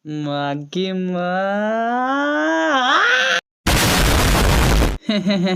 मागी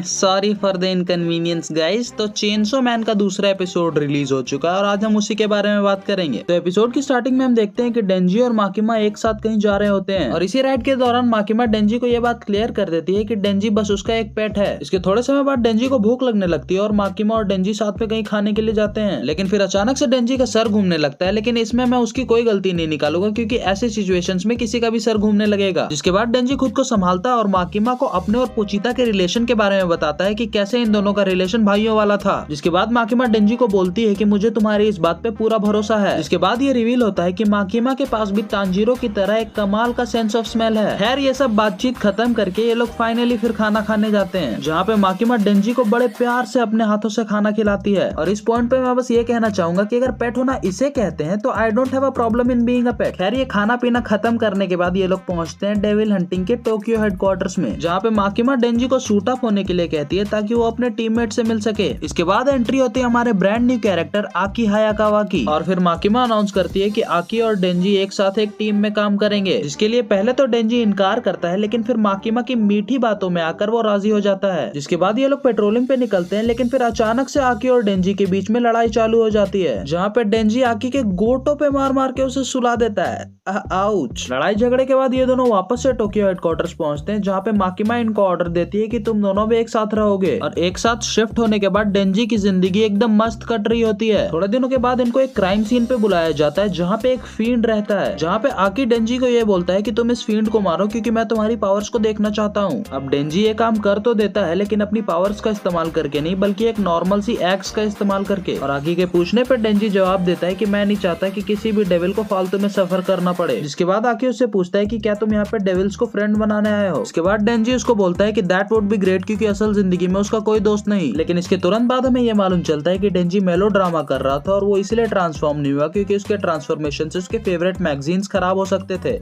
sorry for the inconvenience guys. तो chainsaw man का दूसरा एपिसोड रिलीज हो चुका है और आज हम उसी के बारे में बात करेंगे। तो एपिसोड की स्टार्टिंग में हम देखते हैं कि डेंजी और माकिमा एक साथ कहीं जा रहे होते हैं और इसी राइड के दौरान माकिमा डेंजी को यह बात क्लियर कर देती है कि डेंजी बस उसका एक पेट है। इसके थोड़े समय बाद डेंजी को भूख लगने लगती है और माकिमा और डेंजी साथ में कहीं खाने के लिए जाते हैं, लेकिन फिर अचानक से डेंजी का सर घूमने लगता है। लेकिन इसमें मैं उसकी कोई गलती नहीं निकालूंगा क्योंकि ऐसे सिचुएशंस में किसी का भी सर घूमने लगेगा। जिसके बाद डेंजी खुद को संभालता है और माकिमा को अपने और पोचिता के रिलेशन के बारे में बताता है कि कैसे इन दोनों का रिलेशन भाइयों वाला था। जिसके बाद माकिमा डेंजी को बोलती है कि मुझे तुम्हारी इस बात पे पूरा भरोसा है। इसके बाद ये रिवील होता है कि माकिमा के पास भी तांजीरो की तरह एक कमाल का सेंस ऑफ स्मेल है। खैर ये सब बातचीत खत्म करके ये लोग फाइनली फिर खाना खाने जाते हैं, जहाँ पे माकिमा डेंजी को बड़े प्यार से अपने हाथों से खाना खिलाती है। और इस पॉइंट पे मैं बस ये कहना चाहूंगा कि अगर पेट होना इसे कहते हैं तो I don't have a problem in being a pet. खैर ये खाना पीना खत्म करने के बाद ये लोग पहुंचते हैं डेविल हंटिंग के टोक्यो हेडक्वार्टर्स में, जहाँ पे माकिमा डेंजी को सूट अप होने के लिए कहती है ताकि वो अपने टीममेट से मिल सके। इसके बाद एंट्री होती है हमारे ब्रांड न्यू कैरेक्टर आकी हायाकावा की, और फिर माकिमा अनाउंस करती है कि आकी और डेंजी एक साथ एक टीम में काम करेंगे। जिसके लिए पहले तो डेंजी इनकार करता है, लेकिन फिर माकिमा की मीठी बातों में आकर वो राजी हो जाता है। जिसके बाद ये लोग पेट्रोलिंग पे निकलते हैं, लेकिन फिर अचानक से आकी और डेंजी के बीच में लड़ाई चालू हो जाती है, जहाँ पे डेंजी आकी के गोटों पे मार मार के उसे सुला देता है। आउच। लड़ाई झगड़े के बाद ये दोनों वापस से टोक्यो हेडक्वार्टर्स पहुंचते हैं, जहाँ पे माकिमा इनको ऑर्डर देती है कि तुम दोनों भी एक साथ रहोगे। और एक साथ शिफ्ट होने के बाद डेंजी की जिंदगी एकदम मस्त कट रही होती है। थोड़े दिनों के बाद इनको एक क्राइम सीन पे बुलाया जाता है, जहाँ पे एक फील्ड रहता है, जहाँ पे आकी डेंजी को ये बोलता है कि तुम इस फील्ड को मारो क्योंकि मैं तुम्हारी पावर्स को देखना चाहता हूँ। अब डेंजी ये काम कर तो देता है, लेकिन अपनी पावर्स का इस्तेमाल करके नहीं, बल्कि एक नॉर्मल सी एक्स का इस्तेमाल करके। और आकी के पूछने पर डेंजी जवाब देता है कि मैं नहीं चाहता कि किसी भी डेविल को फालतू में सफर करना पड़े। जिसके बाद आकी उससे पूछता है कि क्या तुम यहाँ पे डेविल्स को फ्रेंड बनाने आए हो। इसके बाद डेंजी उसको बोलता है कि दैट वुड बी ग्रेट, क्योंकि असल जिंदगी में उसका कोई दोस्त नहीं। लेकिन इसके तुरंत बाद हमें यह मालूम चलता है कि डेंजी मेलो ड्रामा कर रहा था और वो इसलिए ट्रांसफॉर्म नहीं हुआ क्योंकि उसके ट्रांसफॉर्मेशन से उसके फेवरेट मैगजीन्स खराब हो सकते थे।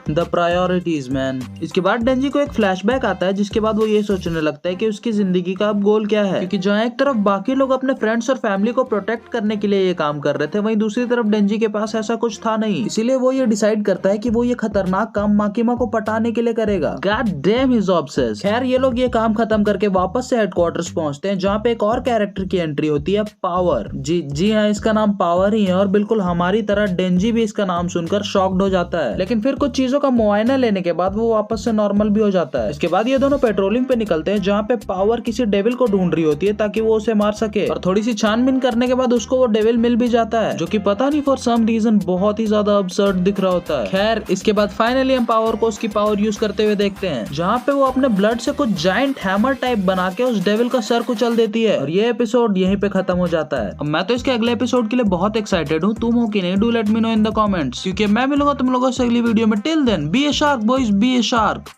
The priorities man. इसके बाद डेंजी को एक फ्लैशबैक आता है, जिसके बाद वो ये सोचने लगता है कि उसकी जिंदगी का अब गोल क्या है, क्योंकि जहाँ एक तरफ बाकी लोग अपने फ्रेंड्स और फैमिली को प्रोटेक्ट करने के लिए ये काम कर रहे थे, वहीं दूसरी तरफ डेंजी के पास ऐसा कुछ था नहीं। इसीलिए वो ये डिसाइड करता है कि वो ये खतरनाक काम माकिमा को पटाने के लिए करेगा। God damn he is obsessed. खैर ये लोग ये काम खत्म करके वापस से हेडक्वार्टर्स पहुंचते हैं, जहाँ पे एक और कैरेक्टर की एंट्री होती है, पावर। जी हाँ, इसका नाम पावर ही है और बिल्कुल हमारी तरह डेंजी भी इसका नाम सुनकर शॉक्ड हो जाता है। लेकिन फिर कुछ चीजों का मुआयना लेने के बाद वो वापस से नॉर्मल भी हो जाता है। इसके बाद ये दोनों पेट्रोलिंग पे निकलते हैं, जहाँ पे पावर किसी डेविल को ढूंढ रही होती है ताकि वो उसे मार सके। और थोड़ी सी छानबीन करने के बाद उसको वो डेविल मिल भी जाता है, जो कि पता नहीं फॉर सम रीजन बहुत ही ज्यादा अबसर्ड दिख रहा होता है। खैर इसके बाद फाइनली हम पावर को उसकी पावर यूज करते हुए देखते हैं, जहाँ पे वो अपने ब्लड से कुछ जायंट हैमर टाइप बना के उस डेविल का सर कुचल देती है। और ये एपिसोड यहीं पे खत्म हो जाता है। अब मैं तो इसके अगले एपिसोड के लिए बहुत एक्साइटेड हूँ, तुम हो कि नहीं? Do let me know in the comments, क्योंकि मैं मिलूंगा तुम लोगों से अगली वीडियो में। टिल देन बी ए शार्क बॉयज, बी ए शार्क।